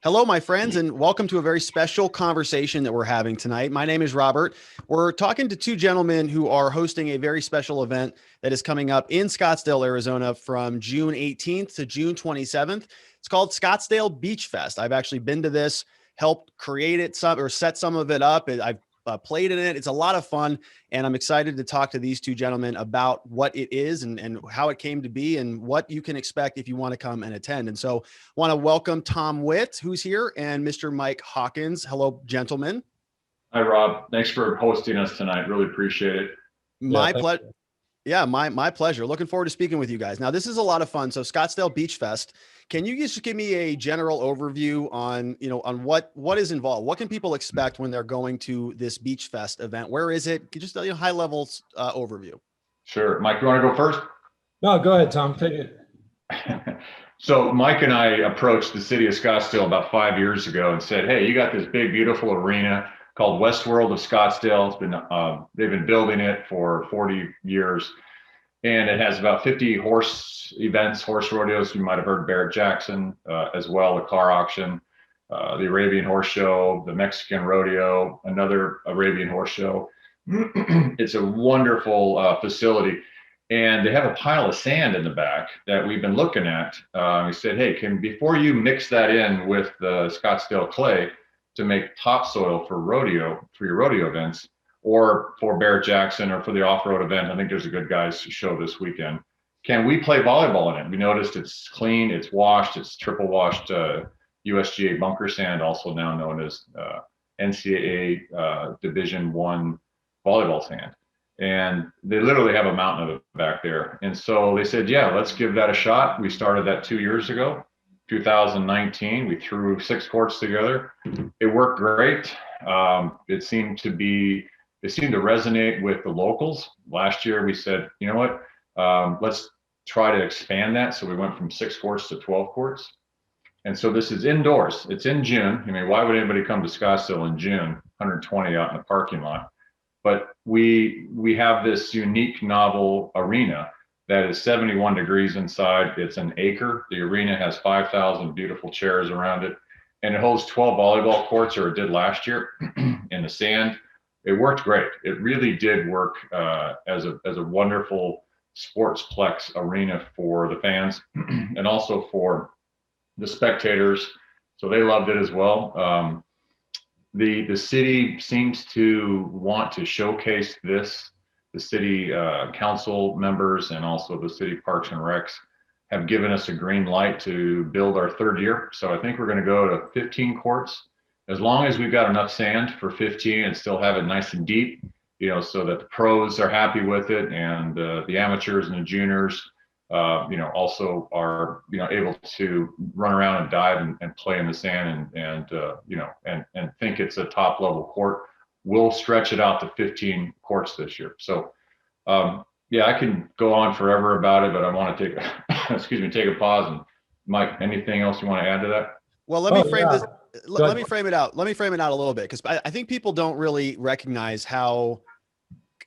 Hello, my friends, and welcome to a very special conversation that we're having tonight. My name is Robert. We're talking to two gentlemen who are hosting a very special event that is coming up in Scottsdale, Arizona from June 18th to June 27th. It's called Scottsdalebeachfest. I've actually been to this, helped create it or set some of it up. I've played in it. It's a lot of fun, and I'm excited to talk to these two gentlemen about what it is and how it came to be and what you can expect if you want to come and attend. And so I want to welcome Tom Witt, who's here, and Mr. Mike Hawkins. Hello, gentlemen. Hi, Rob. Thanks for hosting us tonight. Really appreciate it. My pleasure. Yeah, my pleasure. Looking forward to speaking with you guys. Now, this is a lot of fun. So Scottsdalebeachfest, can you just give me a general overview on what is involved? What can people expect when they're going to this Beach Fest event? Where is it? Just a high level overview. Sure. Mike, you want to go first? No, go ahead, Tom. Take it. So Mike and I approached the city of Scottsdale about 5 years ago and said, hey, you got this big, beautiful arena called Westworld of Scottsdale. It's been they've been building it for 40 years, and it has about 50 horse events, horse rodeos. You might have heard Barrett Jackson as well, a car auction, the Arabian Horse Show, the Mexican Rodeo, another Arabian Horse Show. It's a wonderful facility, and they have a pile of sand in the back that we've been looking at. We said, hey, before you mix that in with the Scottsdale clay to make topsoil for your rodeo events, or for Barrett Jackson, or for the off-road event. I think there's a good guys show this weekend. Can we play volleyball in it? We noticed it's clean, it's washed, it's triple washed USGA bunker sand, also now known as NCAA Division I volleyball sand. And they literally have a mountain of it back there. And so they said, yeah, let's give that a shot. We started that 2 years ago. 2019, we threw 6 courts together. It worked great. It seemed to resonate with the locals. Last year, we said, you know what, let's try to expand that. So we went from 6 courts to 12 courts. And so this is indoors. It's in June. I mean, why would anybody come to Scottsdale in June, 120 out in the parking lot? But we have this unique, novel arena that is 71 degrees inside. It's an acre. The arena has 5,000 beautiful chairs around it, and it holds 12 volleyball courts, or it did last year, in the sand. It worked great. It really did work as a wonderful sportsplex arena for the fans and also for the spectators. So they loved it as well. The city seems to want to showcase this. The city council members and also the city parks and recs have given us a green light to build our 3rd year. So I think we're going to go to 15 courts, as long as we've got enough sand for 15 and still have it nice and deep, so that the pros are happy with it, and the amateurs and the juniors, also are, able to run around and dive and play in the sand and think it's a top level court. We'll stretch it out to 15 courts this year. So, I can go on forever about it, but I want to take a pause. And Mike, anything else you want to add to that? Well, let me frame this. Let me frame it out. Let me frame it out a little bit, because I think people don't really recognize how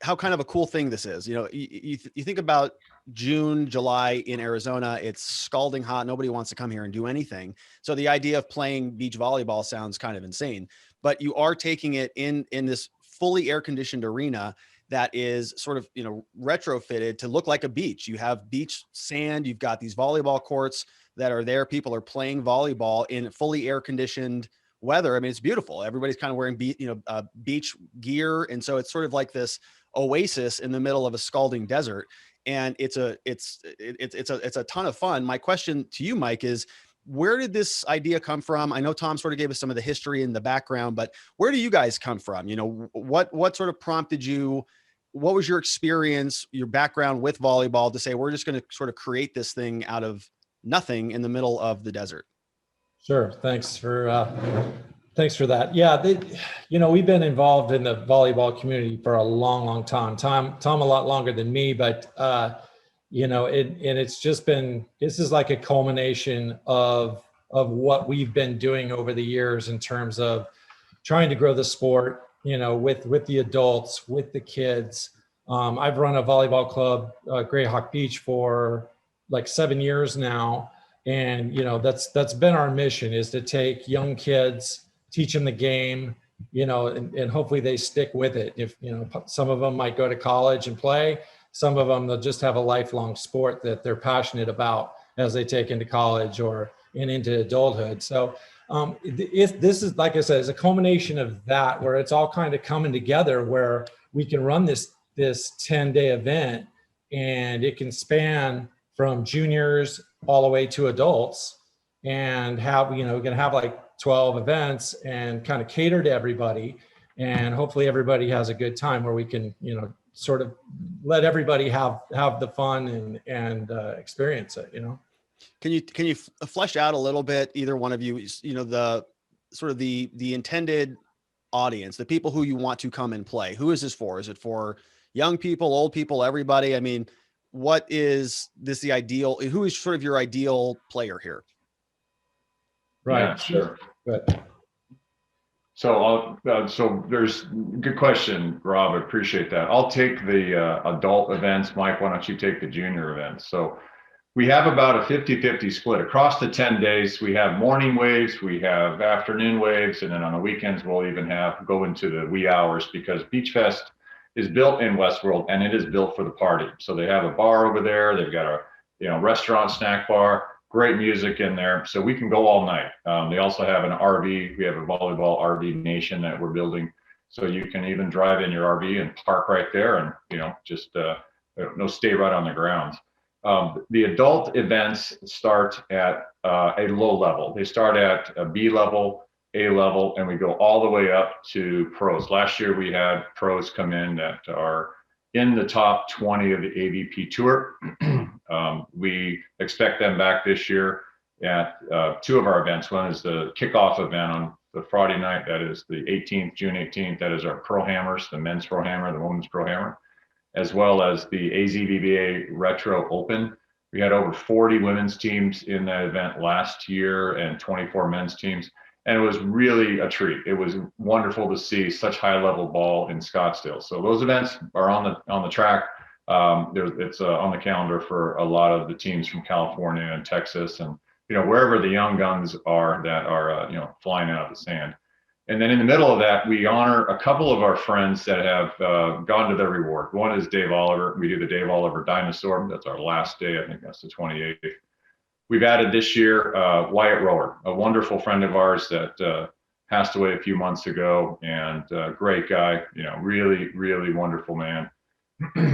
kind of a cool thing this is. You think about June, July in Arizona, it's scalding hot. Nobody wants to come here and do anything. So the idea of playing beach volleyball sounds kind of insane, but you are taking it in this fully air conditioned arena that is sort of, retrofitted to look like a beach. You have beach sand, you've got these volleyball courts that are there. People are playing volleyball in fully air conditioned weather. I mean, it's beautiful. Everybody's kind of wearing beach gear. And so it's sort of like this oasis in the middle of a scalding desert. And it's a ton of fun. My question to you, Mike, is where did this idea come from? I know Tom sort of gave us some of the history and the background, but where do you guys come from? What sort of prompted you? What was your experience, your background with volleyball to say, we're just going to sort of create this thing out of nothing in the middle of the desert? Sure. Thanks for that. Yeah, we've been involved in the volleyball community for a long, long time. Tom a lot longer than me, but it's just been, this is like a culmination of what we've been doing over the years in terms of trying to grow the sport, with the adults, with the kids. I've run a volleyball club, Greyhawk Beach, for like 7 years now. And, you know, that's been our mission, is to take young kids, teach them the game, you know, and hopefully they stick with it. If, you know, some of them might go to college and play, some of them, they'll just have a lifelong sport that they're passionate about as they take into college or into adulthood. So if this is, like I said, it's a culmination of that, where it's all kind of coming together, where we can run this 10-day event, and it can span from juniors all the way to adults, and have, you know, we can have like 12 events and kind of cater to everybody. And hopefully everybody has a good time, where we can, you know, sort of let everybody have the fun and experience it, you know. Can you flesh out a little bit, either one of you, you know, the sort of the intended audience, the people who you want to come and play? Who is this for? Is it for young people, old people, everybody? I mean, what is this, the ideal, who is sort of your ideal player here? Right. Yeah, sure. Good. So so there's good question, Rob. I appreciate that. I'll take the adult events. Mike, why don't you take the junior events? So we have about a 50-50 split across the 10 days. We have morning waves, we have afternoon waves, and then on the weekends we'll even go into the wee hours, because Beach Fest is built in Westworld, and it is built for the party. So they have a bar over there. They've got a, you know, restaurant, snack bar, great music in there. So we can go all night. They also have an RV. We have a volleyball RV nation that we're building. So you can even drive in your RV and park right there, and, you know, just stay right on the grounds. The adult events start at a low level. They start at a B level, A level, and we go all the way up to pros. Last year we had pros come in that are in the top 20 of the AVP tour. We expect them back this year at two of our events. One is the kickoff event on the Friday night. That is the 18th, June 18th. That is our Pro Hammers, the men's Pro Hammer, the women's Pro Hammer, as well as the AZVBA Retro Open. We had over 40 women's teams in that event last year and 24 men's teams. And it was really a treat. It was wonderful to see such high level ball in Scottsdale. So those events are on the track. It's on the calendar for a lot of the teams from California and Texas, and, you know, wherever the young guns are that are you know, flying out of the sand. And then in the middle of that, we honor a couple of our friends that have gone to their reward. One is Dave Oliver. We do the Dave Oliver Dinosaur. That's our last day. I think that's the 28th. We've added this year Wyatt Rower, a wonderful friend of ours that passed away a few months ago, and great guy, you know, really, really wonderful man.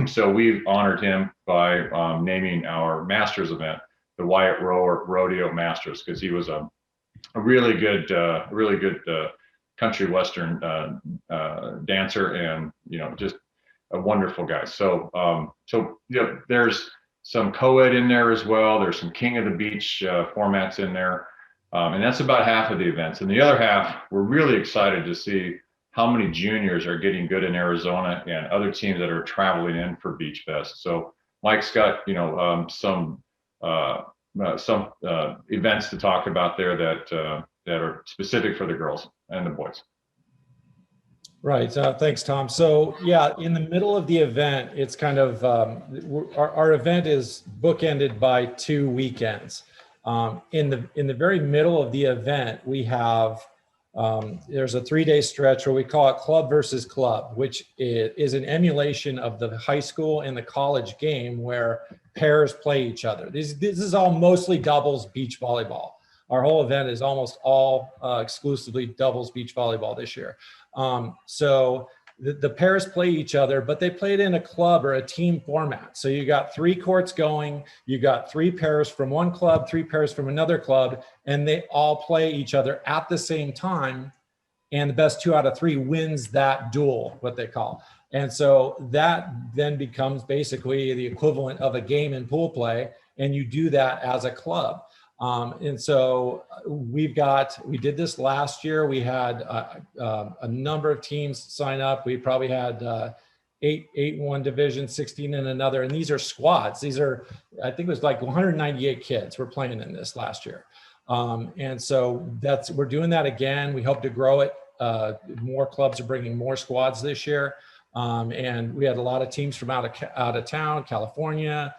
So we've honored him by naming our Masters event the Wyatt Rower Rodeo Masters, because he was a really good country western dancer, and, you know, just a wonderful guy. So you know, there's some co-ed in there as well. There's some King of the Beach formats in there, and that's about half of the events. And the other half, we're really excited to see how many juniors are getting good in Arizona and other teams that are traveling in for Beach Fest. So Mike's got, you know, some events to talk about there that are specific for the girls and the boys. Right. Thanks, Tom. So yeah, in the middle of the event, it's kind of, our event is bookended by 2 weekends. In the very middle of the event, we have, there's a 3-day stretch where we call it Club versus Club, which is an emulation of the high school and the college game where pairs play each other. This is all mostly doubles beach volleyball. Our whole event is almost all exclusively doubles beach volleyball this year. So the pairs play each other, but they play it in a club or a team format. So you got 3 courts going, you got 3 pairs from one club, 3 pairs from another club, and they all play each other at the same time. And the best 2 out of 3 wins that duel, what they call. And so that then becomes basically the equivalent of a game in pool play. And you do that as a club. And so we did this last year. We had a number of teams sign up. We probably had 8 in one division, 16 in another. And these are squads. These are, I think it was like 198 kids were playing in this last year. And so we're doing that again. We hope to grow it. More clubs are bringing more squads this year. And we had a lot of teams from out of town, California,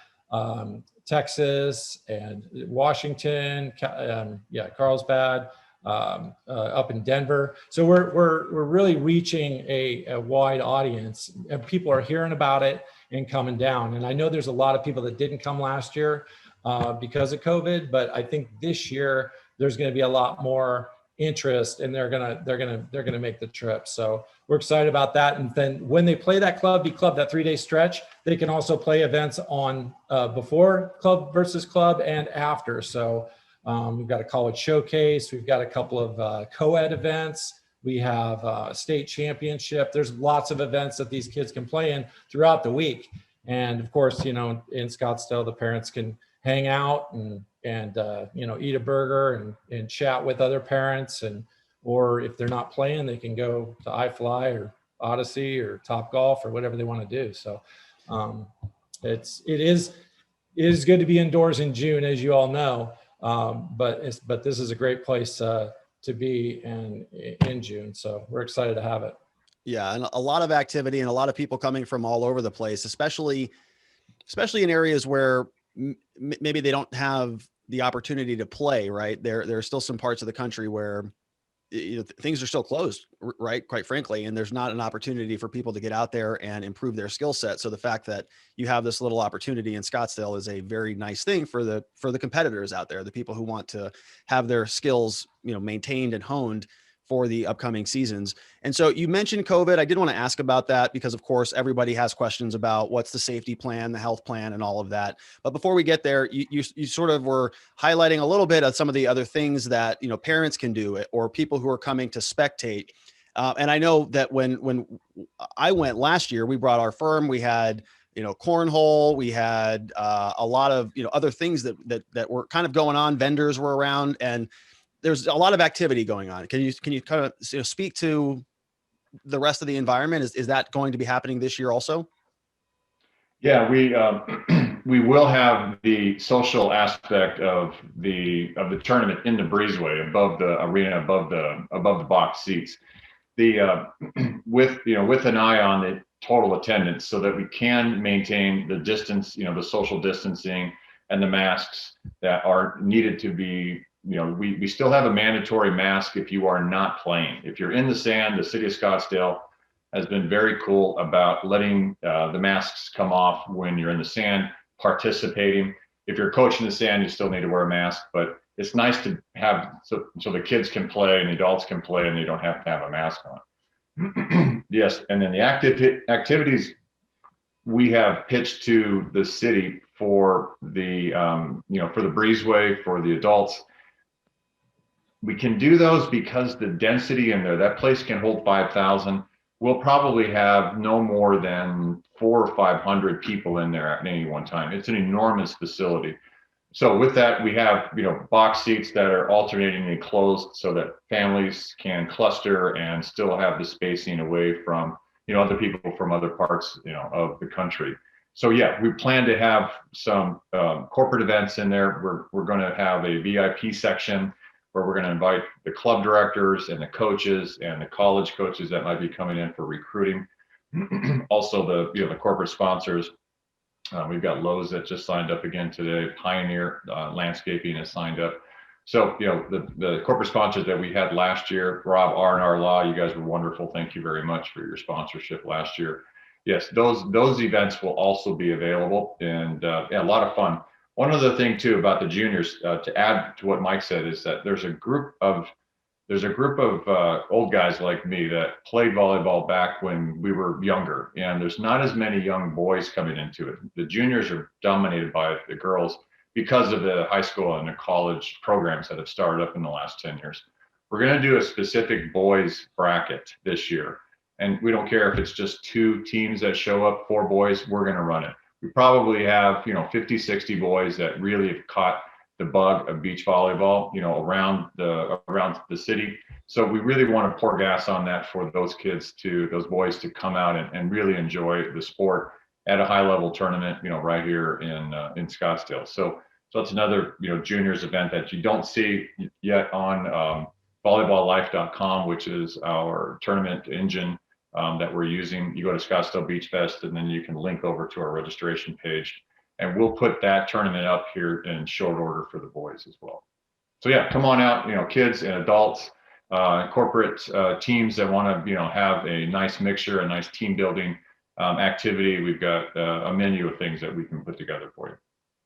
Texas and Washington, Carlsbad, up in Denver. So we're really reaching a wide audience, and people are hearing about it and coming down. And I know there's a lot of people that didn't come last year because of COVID, but I think this year there's going to be a lot more interest, and they're gonna make the trip. So we're excited about that. And then when they play that club v club, that 3-day stretch, they can also play events on before club versus club and after. So we've got a college showcase, we've got a couple of co-ed events, we have a state championship. There's lots of events that these kids can play in throughout the week. And of course, in Scottsdale, the parents can hang out and eat a burger and chat with other parents, or if they're not playing, they can go to iFly or Odyssey or Top Golf or whatever they want to do. So it is good to be indoors in June, as you all know, but this is a great place to be in June. So we're excited to have it. Yeah, and a lot of activity and a lot of people coming from all over the place, especially in areas where maybe they don't have the opportunity to play, right? There are still some parts of the country where things are still closed, right? Quite frankly, and there's not an opportunity for people to get out there and improve their skill set. So the fact that you have this little opportunity in Scottsdale is a very nice thing for the competitors out there, the people who want to have their skills, maintained and honed for the upcoming seasons. And so you mentioned COVID. I did want to ask about that because, of course, everybody has questions about what's the safety plan, the health plan, and all of that. But before we get there, you sort of were highlighting a little bit of some of the other things that parents can do, or people who are coming to spectate. And I know that when I went last year, we brought our firm. We had cornhole. We had a lot of other things that were kind of going on. Vendors were around, and there's a lot of activity going on. Can you kind of speak to the rest of the environment? Is that going to be happening this year also? Yeah, we will have the social aspect of the tournament in the breezeway above the arena, above the box seats. With an eye on the total attendance, so that we can maintain the distance, the social distancing and the masks that are needed to be. We still have a mandatory mask if you are not playing. If you're in the sand, the city of Scottsdale has been very cool about letting the masks come off when you're in the sand, participating. If you're coaching the sand, you still need to wear a mask, but it's nice to have so the kids can play and the adults can play and they don't have to have a mask on. Yes, and then the activities we have pitched to the city for the for the breezeway for the adults. We can do those because the density in there, that place can hold 5,000. We'll probably have no more than 400 or 500 people in there at any one time. It's an enormous facility. So with that, we have box seats that are alternatingly closed so that families can cluster and still have the spacing away from other people from other parts of the country. So yeah, we plan to have some corporate events in there. We're going to have a VIP section where we're going to invite the club directors and the coaches and the college coaches that might be coming in for recruiting. Also the corporate sponsors. We've got Lowe's that just signed up again today. Pioneer Landscaping has signed up. So the corporate sponsors that we had last year, Rob R&R Law, you guys were wonderful. Thank you very much for your sponsorship last year. Yes, those events will also be available, and a lot of fun. One other thing too about the juniors, to add to what Mike said, is that there's a group of old guys like me that played volleyball back when we were younger, and there's not as many young boys coming into it. The juniors are dominated by the girls because of the high school and the college programs that have started up in the last 10 years. We're going to do a specific boys bracket this year, and we don't care if it's just 2 teams that show up, 4 boys, we're going to run it. We probably have 50, 60 boys that really have caught the bug of beach volleyball, around the city. So we really want to pour gas on that for those boys to come out and really enjoy the sport at a high level tournament, right here in Scottsdale. So it's another, juniors event that you don't see yet on volleyballlife.com, which is our tournament engine that we're using. You go to Scottsdalebeachfest and then you can link over to our registration page and we'll put that tournament up here in short order for the boys as well. So yeah, come on out, kids and adults, corporate teams that want to, have a nice mixture, a nice team building activity. We've got a menu of things that we can put together for you.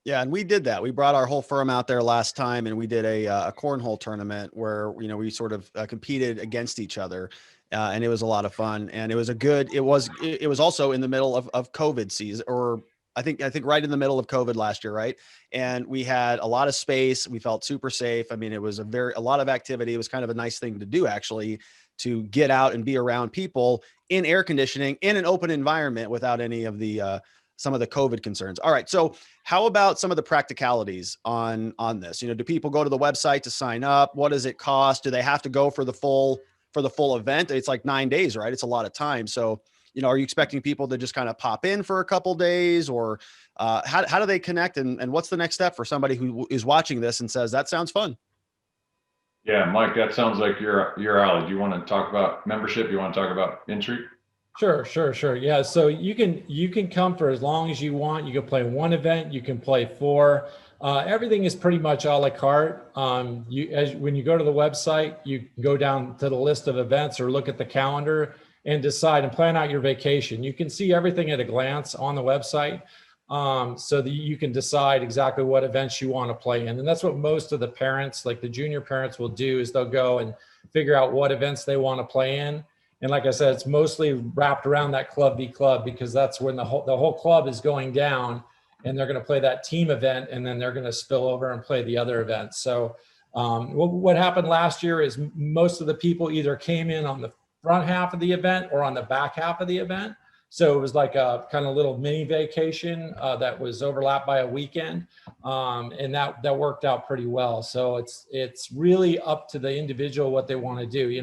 Yeah, and we did that. We brought our whole firm out there last time, and we did a cornhole tournament where we sort of competed against each other, and it was a lot of fun. And it was it was also in the middle of COVID season, or I think right in the middle of COVID last year, right? And we had a lot of space. We felt super safe. I mean, it was a lot of activity. It was kind of a nice thing to do, actually, to get out and be around people in air conditioning in an open environment without any of the some of the COVID concerns. All right. So how about some of the practicalities on this? Do people go to the website to sign up? What does it cost? Do they have to go for the full event? It's like 9 days, right? It's a lot of time. So, are you expecting people to just kind of pop in for a couple days, or how do they connect? And what's the next step for somebody who is watching this and says, that sounds fun? Yeah, Mike, that sounds like your alley. Do you want to talk about membership? You want to talk about entry? Sure. Yeah. So you can come for as long as you want. You can play one event. You can play four. Everything is pretty much a la carte. When you go to the website, you go down to the list of events or look at the calendar and decide and plan out your vacation. You can see everything at a glance on the website, so that you can decide exactly what events you want to play in. And that's what most of the parents, like the junior parents, will do, is they'll go and figure out what events they want to play in. And like I said, it's mostly wrapped around that club v club, because that's when the whole club is going down, and they're going to play that team event, and then they're going to spill over and play the other events. So what happened last year is most of the people either came in on the front half of the event or on the back half of the event. So it was like a kind of little mini vacation that was overlapped by a weekend, and that worked out pretty well. So it's really up to the individual what they want to do.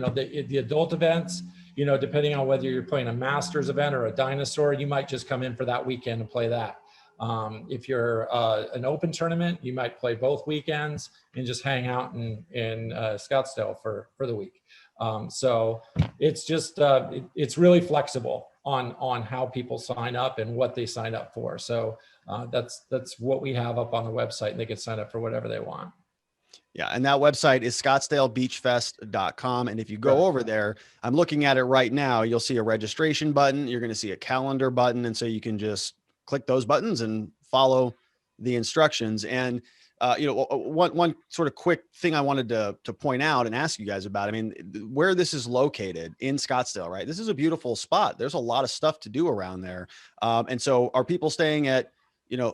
The adult events, depending on whether you're playing a Masters event or a Dinosaur, you might just come in for that weekend and play that. If you're an open tournament, you might play both weekends and just hang out in Scottsdale for the week. So it's just it's really flexible on how people sign up and what they sign up for. So that's what we have up on the website, and they can sign up for whatever they want. Yeah. And that website is Scottsdalebeachfest.com. And if you go over there, I'm looking at it right now, you'll see a registration button. You're going to see a calendar button. And so you can just click those buttons and follow the instructions. And, one sort of quick thing I wanted to point out and ask you guys about, I mean, where this is located in Scottsdale, right? This is a beautiful spot. There's a lot of stuff to do around there. And so are people staying at,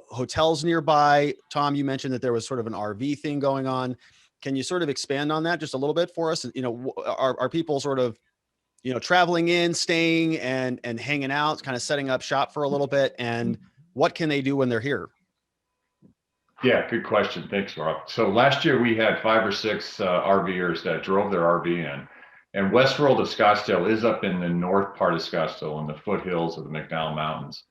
hotels nearby? Tom, you mentioned that there was sort of an RV thing going on. Can you sort of expand on that just a little bit for us? Are people sort of, traveling in, staying and hanging out, kind of setting up shop for a little bit? And what can they do when they're here? Yeah, good question. Thanks, Rob. So last year we had 5 or 6 RVers that drove their RV in. And Westworld of Scottsdale is up in the north part of Scottsdale in the foothills of the McDowell Mountains.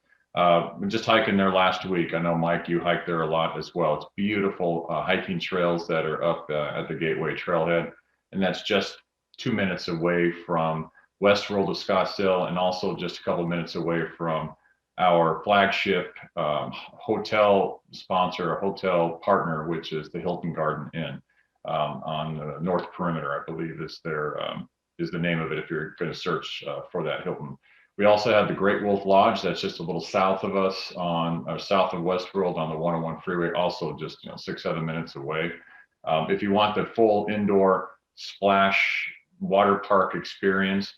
Just hiking there last week. I know, Mike, you hiked there a lot as well. It's beautiful hiking trails that are up at the Gateway Trailhead. And that's just 2 minutes away from Westworld of Scottsdale, and also just a couple minutes away from our flagship hotel sponsor, hotel partner, which is the Hilton Garden Inn on the North Perimeter, I believe is the name of it if you're going to search for that Hilton. We also have the Great Wolf Lodge that's just a little south of us south of Westworld on the 101 freeway, also just 6-7 minutes away. If you want the full indoor splash water park experience,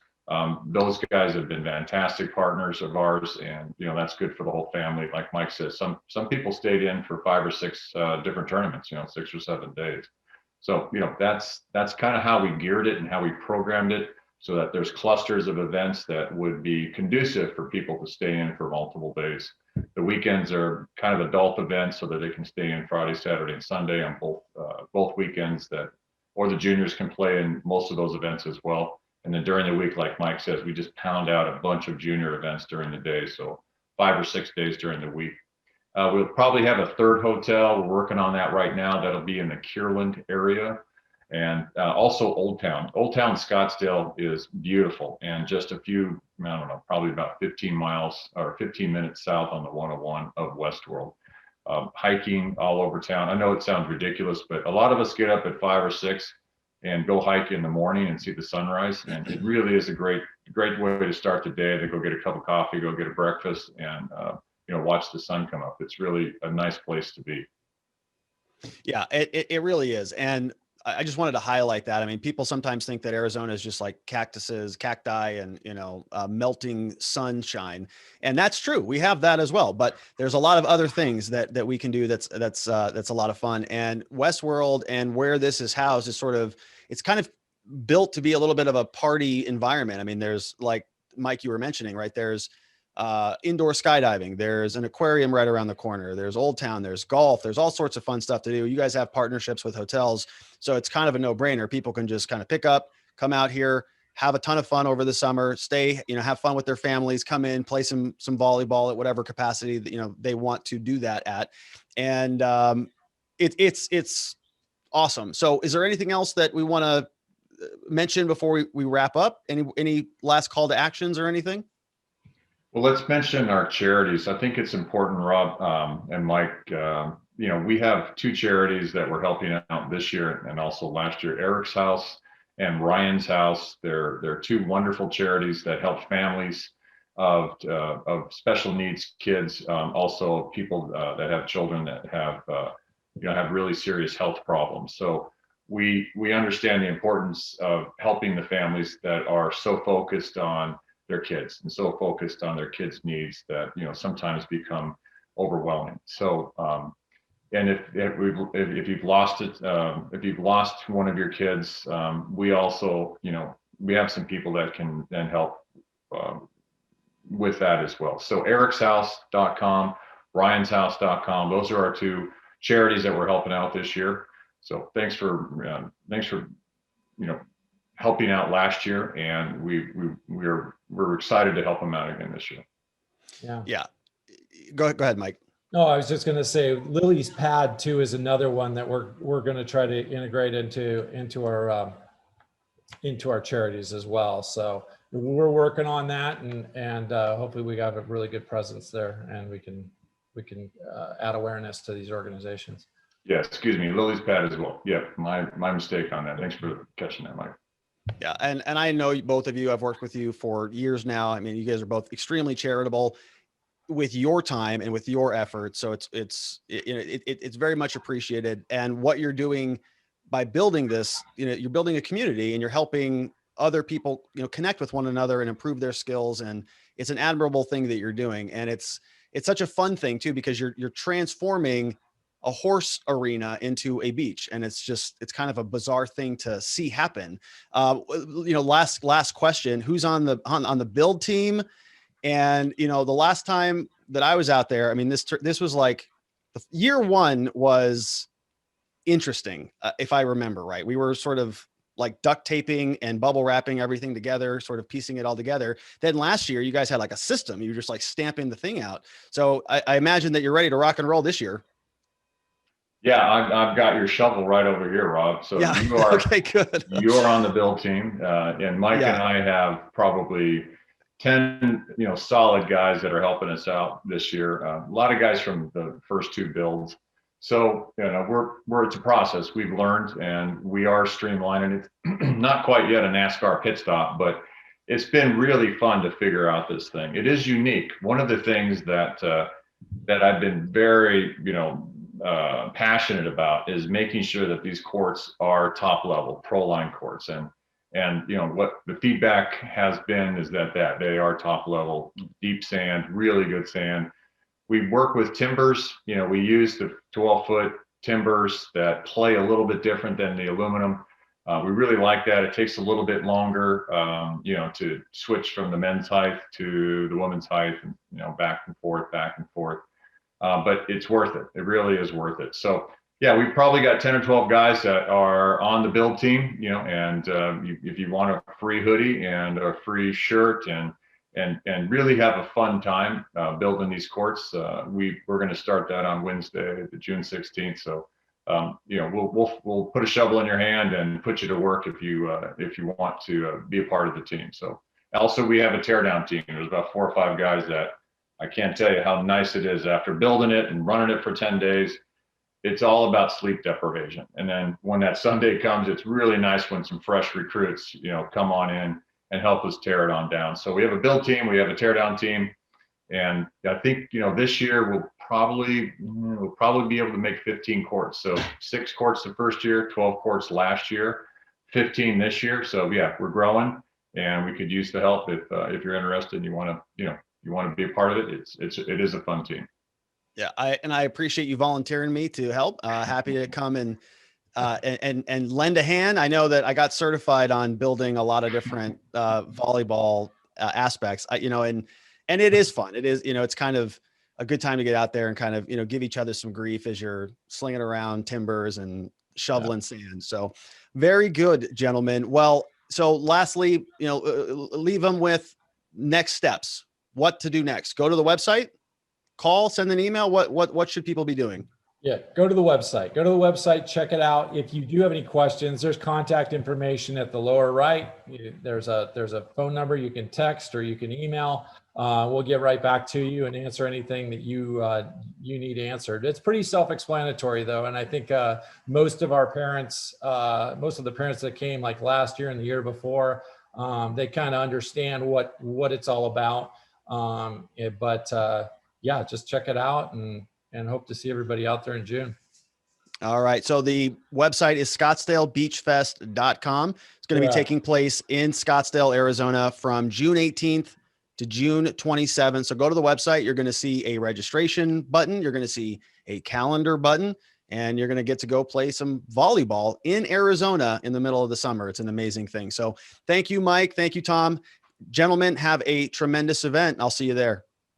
those guys have been fantastic partners of ours, and that's good for the whole family. Like Mike says, some people stayed in for 5 or 6 different tournaments, 6 or 7 days. So that's kind of how we geared it and how we programmed it, so that there's clusters of events that would be conducive for people to stay in for multiple days. The weekends are kind of adult events, so that they can stay in Friday, Saturday, and Sunday on both weekends, or the juniors can play in most of those events as well. And then during the week, like Mike says, we just pound out a bunch of junior events during the day. So 5 or 6 days during the week. We'll probably have a third hotel. We're working on that right now. That'll be in the Kierland area. And also Old Town. Old Town Scottsdale is beautiful, and just a few, probably about 15 miles or 15 minutes south on the 101 of Westworld. hiking all over town. I know it sounds ridiculous, but a lot of us get up at 5 or 6 and go hike in the morning and see the sunrise. And it really is a great way to start the day, to go get a cup of coffee, go get a breakfast, and watch the sun come up. It's really a nice place to be. Yeah, it really is. And I just wanted to highlight that. I mean, people sometimes think that Arizona is just like cactuses, cacti, and melting sunshine, and that's true. We have that as well, but there's a lot of other things that we can do. That's a lot of fun. And Westworld, and where this is housed, is it's kind of built to be a little bit of a party environment. I mean, there's, like Mike, you were mentioning, right? There's indoor skydiving, there's an aquarium right around the corner, there's Old Town, there's golf, there's all sorts of fun stuff to do. You guys have partnerships with hotels, so it's kind of a no-brainer. People can just kind of pick up, come out here, have a ton of fun over the summer, stay, have fun with their families, come in, play some volleyball at whatever capacity that they want to do that at. And it's awesome. So is there anything else that we want to mention before we wrap up? Any last call to actions or anything? Well, let's mention our charities. I think it's important, Rob and Mike. We have 2 charities that we're helping out this year and also last year: Eric's House and Ryan's House. They're 2 wonderful charities that help families of special needs kids, also people that have children that have really serious health problems. So we understand the importance of helping the families that are so focused on their kids and so focused on their kids' needs that sometimes become overwhelming. So and if you've lost it, if you've lost one of your kids, we also we have some people that can then help with that as well. So ericshouse.com, ryanshouse.com, those are our 2 charities that we're helping out this year. So thanks for helping out last year, and we're excited to help them out again this year. Yeah. Go ahead, Mike. No, I was just going to say Lily's Pad too is another one that we're going to try to integrate into our charities as well. So we're working on that, and hopefully we got a really good presence there, and we can add awareness to these organizations. Yeah, excuse me, Lily's Pad as well. Yeah, my mistake on that. Thanks for catching that, Mike. Yeah, and I know both of you, I've worked with you for years now. I mean, you guys are both extremely charitable with your time and with your efforts. So it's very much appreciated. And what you're doing by building this, you're building a community, and you're helping other people, connect with one another and improve their skills. And it's an admirable thing that you're doing. And it's such a fun thing too, because you're transforming a horse arena into a beach. And it's kind of a bizarre thing to see happen. Last question, who's on the build team? And, the last time that I was out there, I mean, this was like year 1 was interesting. If I remember right, we were sort of like duct taping and bubble wrapping everything together, sort of piecing it all together. Then last year, you guys had like a system. You were just like stamping the thing out. So I imagine that you're ready to rock and roll this year. Yeah, I've got your shovel right over here, Rob. So yeah. You are okay, good. You're on the build team, and Mike and I have probably 10, solid guys that are helping us out this year. A lot of guys from the first 2 builds. So it's a process. We've learned, and we are streamlining it. Not quite yet a NASCAR pit stop, but it's been really fun to figure out this thing. It is unique. One of the things that I've been very passionate about is making sure that these courts are top level pro line courts, and what the feedback has been is that they are top level, deep sand, really good sand. We work with timbers. We use the 12-foot timbers that play a little bit different than the aluminum. We really like that. It takes a little bit longer, to switch from the men's height to the women's height, and back and forth. But it's worth it. It really is worth it. So yeah, we've probably got 10 or 12 guys that are on the build team, and if you want a free hoodie and a free shirt and really have a fun time building these courts, we're going to start that on Wednesday, June 16th. So we'll put a shovel in your hand and put you to work if you want to be a part of the team. So also we have a teardown team. There's about 4 or 5 guys that I can't tell you how nice it is after building it and running it for 10 days. It's all about sleep deprivation. And then when that Sunday comes, it's really nice when some fresh recruits, come on in and help us tear it on down. So we have a build team, we have a tear down team. And I think, this year we'll probably be able to make 15 courts. So 6 courts the first year, 12 courts last year, 15 this year. So yeah, we're growing, and we could use the help if you're interested and you want to be a part of it. It is a fun team. Yeah, I appreciate you volunteering me to help. Happy to come and lend a hand. I know that I got certified on building a lot of different volleyball aspects. And it is fun. It is, it's kind of a good time to get out there and kind of, give each other some grief as you're slinging around timbers and shoveling sand. So very good, gentlemen. Well, so lastly, leave them with next steps, what to do next. Go to the website, call, send an email. What should people be doing? Yeah, go to the website, check it out. If you do have any questions, there's contact information at the lower right. There's a phone number you can text or you can email. We'll get right back to you and answer anything that you need answered. It's pretty self-explanatory though. And I think most of the parents that came like last year and the year before, they kind of understand what it's all about. Yeah, just check it out and hope to see everybody out there in June. All right. So the website is Scottsdalebeachfest.com. It's going to be taking place in Scottsdale, Arizona from June 18th to June 27th. So go to the website. You're going to see a registration button. You're going to see a calendar button, and you're going to get to go play some volleyball in Arizona in the middle of the summer. It's an amazing thing. So thank you, Mike. Thank you, Tom. Gentlemen, have a tremendous event. I'll see you there.